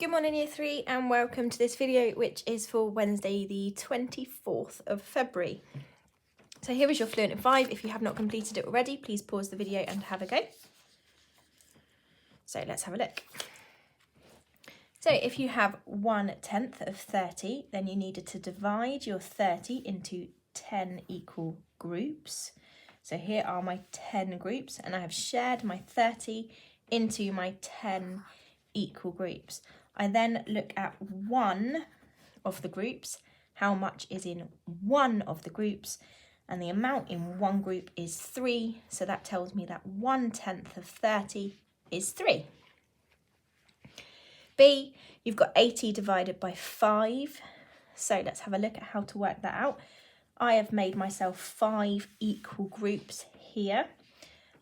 Good morning Year 3 and welcome to this video which is for Wednesday the 24th of February. So here is your Fluent in 5. If you have not completed it already, please pause the video and have a go. So let's have a look. So if you have 1/10 of 30, then you needed to divide your 30 into 10 equal groups. So here are my 10 groups and I have shared my 30 into my 10 equal groups. I then look at one of the groups, how much is in one of the groups, and the amount in one group is 3, so that tells me that 1/10 of 30 is 3. B, you've got 80 divided by 5, so let's have a look at how to work that out. I have made myself 5 equal groups here.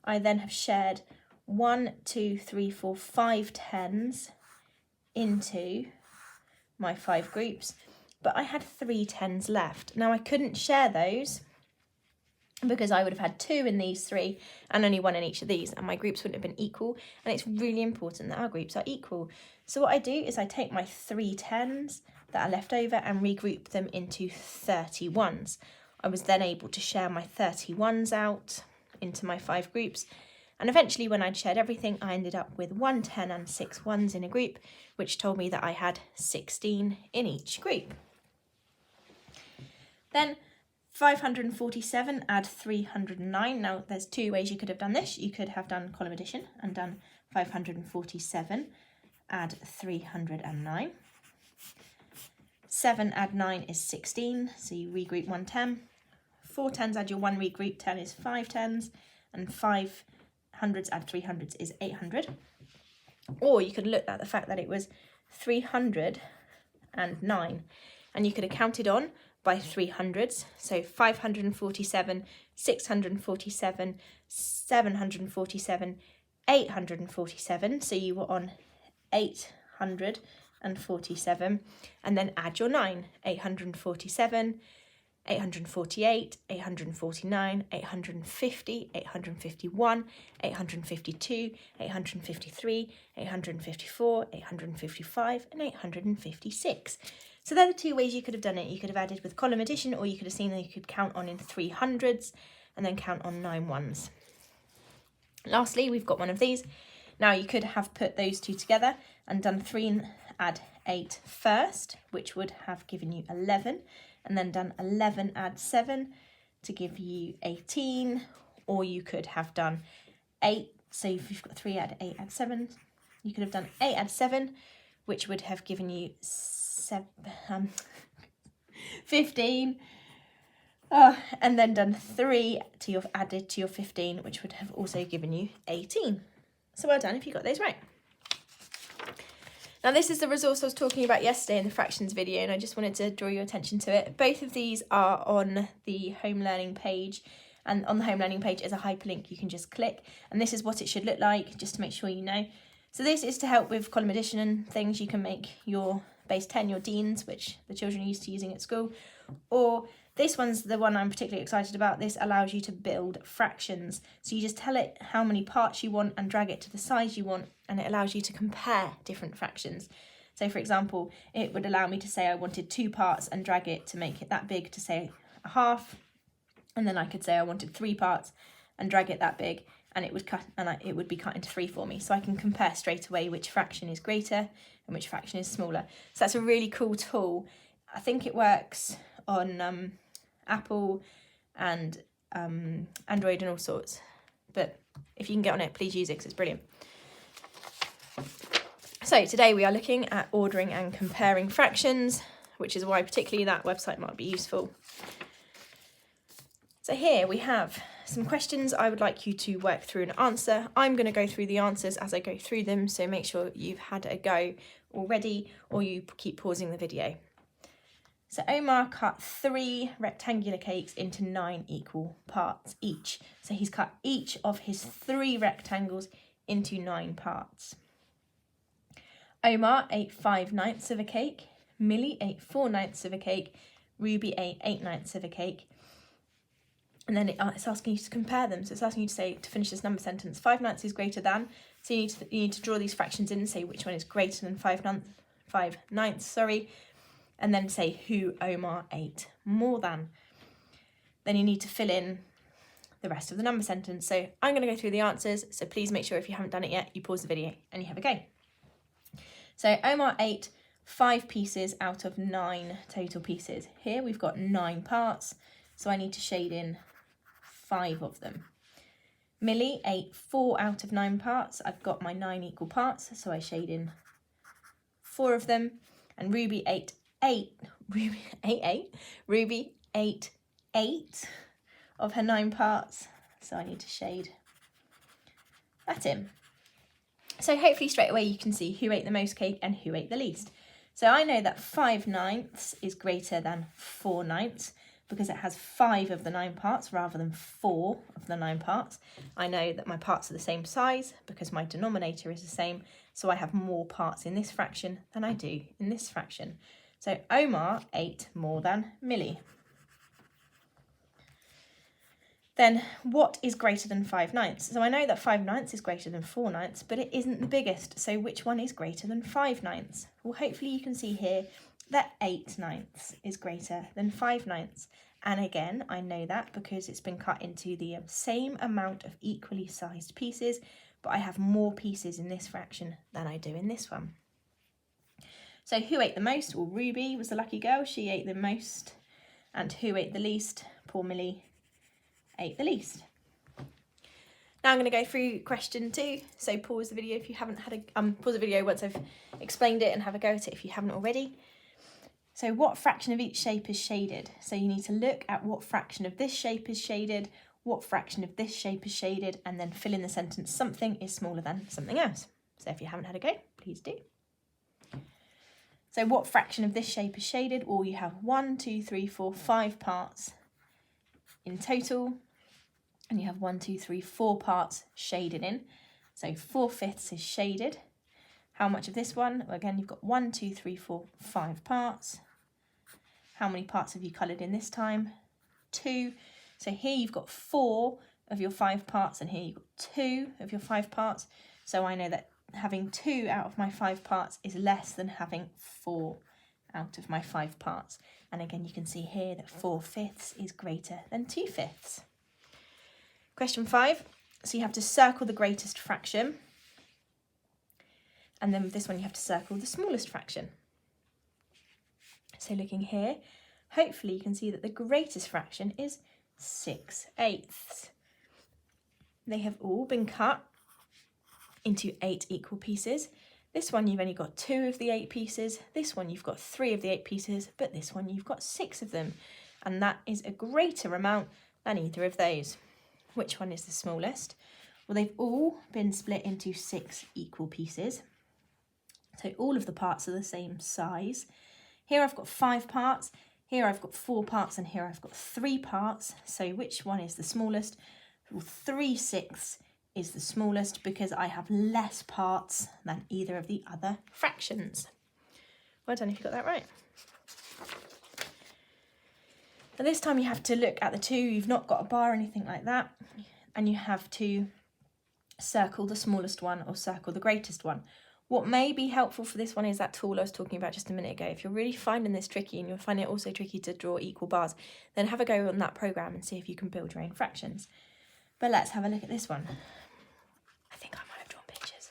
I then have shared 1, 2, 3, 4, 5 tens into my 5 groups, but I had 3 tens left. Now I couldn't share those because I would have had 2 in these 3 and only 1 in each of these, and my groups wouldn't have been equal, and it's really important that our groups are equal. So what I do is I take my 3 tens that are left over and regroup them into 31s. I was then able to share my 31s out into my 5 groups, and eventually when I'd shared everything, I ended up with 1 10 and 6 1s in a group, which told me that I had 16 in each group. Then 547 add 309. Now there's 2 ways you could have done this. You could have done column addition and done 547 add 309. 7 add 9 is 16, so you regroup 1 10. 4 tens add your 1 regroup 10 is 5 tens, and 5 hundreds add 300s is 800. Or you could look at the fact that it was 309 and you could have counted on by 300s, so 547, 647, 747, 847, so you were on 847, and then add your 9, 847, 848, 849, 850, 851, 852, 853, 854, 855, and 856. So they're the 2 ways you could have done it. You could have added with column addition, or you could have seen that you could count on in 300s and then count on 9 1s. Lastly, we've got one of these. Now you could have put those 2 together and done 3 add 8 first, which would have given you 11, and then done 11 add 7 to give you 18, or you could have done 8, so if you've got 3 add 8 add 7, you could have done 8 add 7, which would have given you 15, and then done 3 to your added to your 15, which would have also given you 18. So well done if you got those right. Now this is the resource I was talking about yesterday in the fractions video, and I just wanted to draw your attention to it. Both of these are on the home learning page, and on the home learning page is a hyperlink you can just click, and this is what it should look like, just to make sure you know. So this is to help with column addition and things. You can make your base 10, your deans, which the children are used to using at school, or this one's the one I'm particularly excited about. This allows you to build fractions. So you just tell it how many parts you want and drag it to the size you want, and it allows you to compare different fractions. So for example, it would allow me to say I wanted 2 parts and drag it to make it that big to say a half, and then I could say I wanted 3 parts and drag it that big, and it would cut, and it would be cut into 3 for me. So I can compare straight away which fraction is greater and which fraction is smaller. So that's a really cool tool. I think it works on Apple and Android and all sorts, but if you can get on it, please use it because it's brilliant. So today we are looking at ordering and comparing fractions, which is why particularly that website might be useful. So here we have some questions I would like you to work through and answer. I'm going to go through the answers as I go through them, so make sure you've had a go already or you keep pausing the video. So Omar cut 3 rectangular cakes into 9 equal parts each. So he's cut each of his 3 rectangles into 9 parts. Omar ate 5/9 of a cake. Millie ate 4/9 of a cake. Ruby ate 8/9 of a cake. And then it's asking you to compare them. So it's asking you to say, to finish this number sentence, 5/9 is greater than. So you need to draw these fractions in and say which one is greater than 5/9. 5/9, sorry, and then say who Omar ate more than. Then you need to fill in the rest of the number sentence. So I'm going to go through the answers, so please make sure if you haven't done it yet, you pause the video and you have a go. So Omar ate 5 pieces out of 9 total pieces. Here we've got 9 parts, so I need to shade in 5 of them. Millie ate 4 out of 9 parts. I've got my 9 equal parts, so I shade in 4 of them. And Ruby ate 8 of her 9 parts, so I need to shade that in. So hopefully straight away you can see who ate the most cake and who ate the least. So I know that 5/9 is greater than 4/9 because it has 5 of the 9 parts rather than 4 of the 9 parts. I know that my parts are the same size because my denominator is the same, so I have more parts in this fraction than I do in this fraction. So Omar ate more than Millie. Then what is greater than 5/9? So I know that 5/9 is greater than 4/9, but it isn't the biggest. So which one is greater than 5/9? Well, hopefully you can see here that 8/9 is greater than 5/9. And again, I know that because it's been cut into the same amount of equally sized pieces, but I have more pieces in this fraction than I do in this one. So who ate the most? Well, Ruby was the lucky girl. She ate the most. And who ate the least? Poor Millie ate the least. Now I'm going to go through question 2. So pause the video if you haven't had a pause the video once I've explained it and have a go at it if you haven't already. So what fraction of each shape is shaded? So you need to look at what fraction of this shape is shaded, what fraction of this shape is shaded, and then fill in the sentence something is smaller than something else. So if you haven't had a go, please do. So what fraction of this shape is shaded? Well, you have 1, 2, 3, 4, 5 parts in total. And you have 1, 2, 3, 4 parts shaded in. So 4/5 is shaded. How much of this one? Well, again, you've got 1, 2, 3, 4, 5 parts. How many parts have you coloured in this time? 2. So here you've got 4 of your 5 parts and here you've got 2 of your 5 parts. So I know that having 2 out of my 5 parts is less than having 4 out of my 5 parts. And again, you can see here that 4/5 is greater than 2/5. Question 5, so you have to circle the greatest fraction, and then with this one you have to circle the smallest fraction. So looking here, hopefully you can see that the greatest fraction is 6/8. They have all been cut into 8 equal pieces. This one you've only got 2 of the 8 pieces, this one you've got 3 of the 8 pieces, but this one you've got 6 of them, and that is a greater amount than either of those. Which one is the smallest? Well, they've all been split into 6 equal pieces. So all of the parts are the same size. Here I've got 5 parts, here I've got 4 parts, and here I've got 3 parts. So which one is the smallest? Well, 3/6 is the smallest because I have less parts than either of the other fractions. Well done if you got that right. And this time you have to look at the 2, you've not got a bar or anything like that, and you have to circle the smallest one or circle the greatest one. What may be helpful for this one is that tool I was talking about just a minute ago. If you're really finding this tricky and you're finding it also tricky to draw equal bars, then have a go on that program and see if you can build your own fractions. But let's have a look at this one. I think I might have drawn pictures.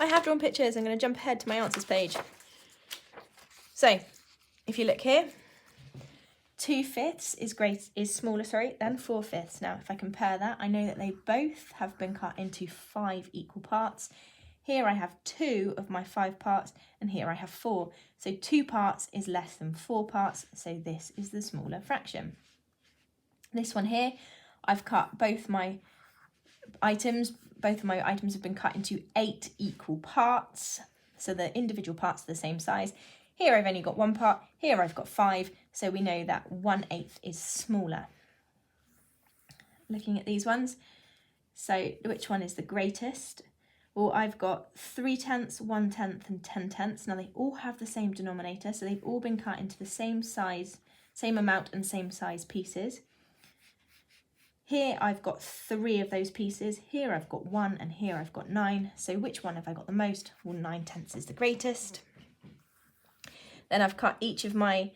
I have drawn pictures. I'm going to jump ahead to my answers page. So if you look here, 2/5 is smaller, than 4/5. Now, if I compare that, I know that they both have been cut into 5 equal parts. Here I have 2 of my 5 parts, and here I have 4. So 2 parts is less than 4 parts, so this is the smaller fraction. This one here, I've cut both my items. Both of my items have been cut into 8 equal parts, so the individual parts are the same size. Here I've only got 1 part, here I've got 5, so we know that 1/8 is smaller. Looking at these ones, so which one is the greatest? Well, I've got 3/10, 1/10 and 10/10. Now they all have the same denominator, so they've all been cut into the same size, same amount and same size pieces. Here I've got 3 of those pieces, here I've got 1 and here I've got 9. So which one have I got the most? Well, 9/10 is the greatest. Then I've cut each of my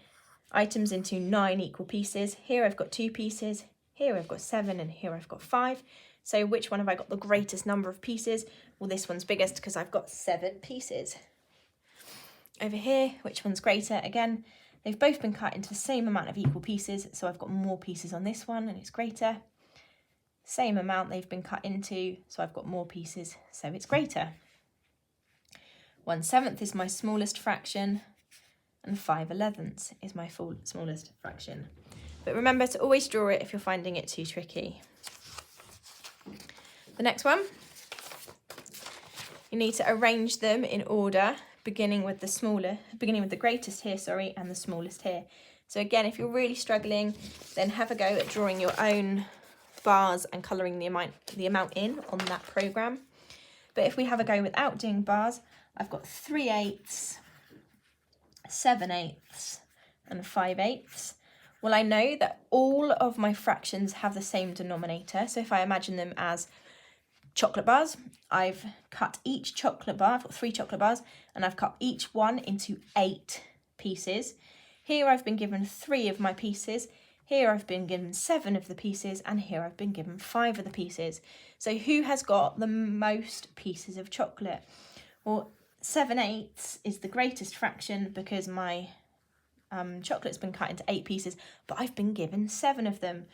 items into 9 equal pieces. Here I've got 2 pieces, here I've got 7, and here I've got 5. So which one have I got the greatest number of pieces? Well, this one's biggest because I've got 7 pieces. Over here, which one's greater? Again, they've both been cut into the same amount of equal pieces, so I've got more pieces on this one and it's greater. Same amount they've been cut into, so I've got more pieces, so it's greater. 1/7 is my smallest fraction, and 5/11 is my smallest fraction. But remember to always draw it if you're finding it too tricky. The next one, you need to arrange them in order, beginning with the greatest here, and the smallest here. So again, if you're really struggling, then have a go at drawing your own bars and colouring the amount in on that programme. But if we have a go without doing bars, I've got 3/8, 7/8, and 5/8. Well, I know that all of my fractions have the same denominator. So if I imagine them as chocolate bars, I've cut each chocolate bar, I've got 3 chocolate bars, and I've cut each one into 8 pieces. Here I've been given 3 of my pieces, here I've been given 7 of the pieces, and here I've been given 5 of the pieces. So who has got the most pieces of chocolate? Well, 7/8 is the greatest fraction because my chocolate's been cut into 8 pieces, but I've been given 7 of them.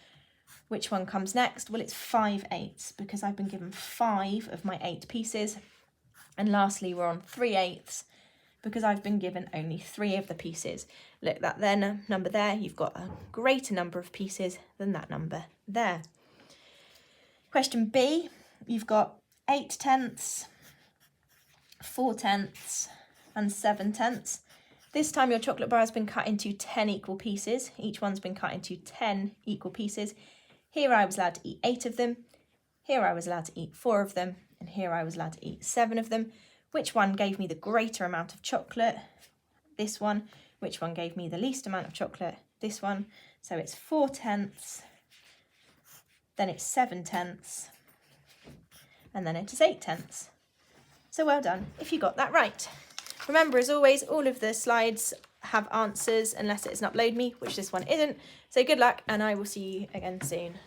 Which one comes next? Well, it's 5/8 because I've been given 5 of my 8 pieces. And lastly, we're on 3/8 because I've been given only 3 of the pieces. Look, that there number there, you've got a greater number of pieces than that number there. Question B, you've got 8/10, 4/10, and 7/10. This time your chocolate bar has been cut into 10 equal pieces. Each one's been cut into 10 equal pieces. Here I was allowed to eat 8 of them. Here I was allowed to eat 4 of them. And here I was allowed to eat 7 of them. Which one gave me the greater amount of chocolate? This one. Which one gave me the least amount of chocolate? This one. So it's 4/10, then it's 7/10, and then it is 8/10. So well done if you got that right. Remember, as always, all of the slides have answers unless it's an upload me, which this one isn't. So good luck, and I will see you again soon.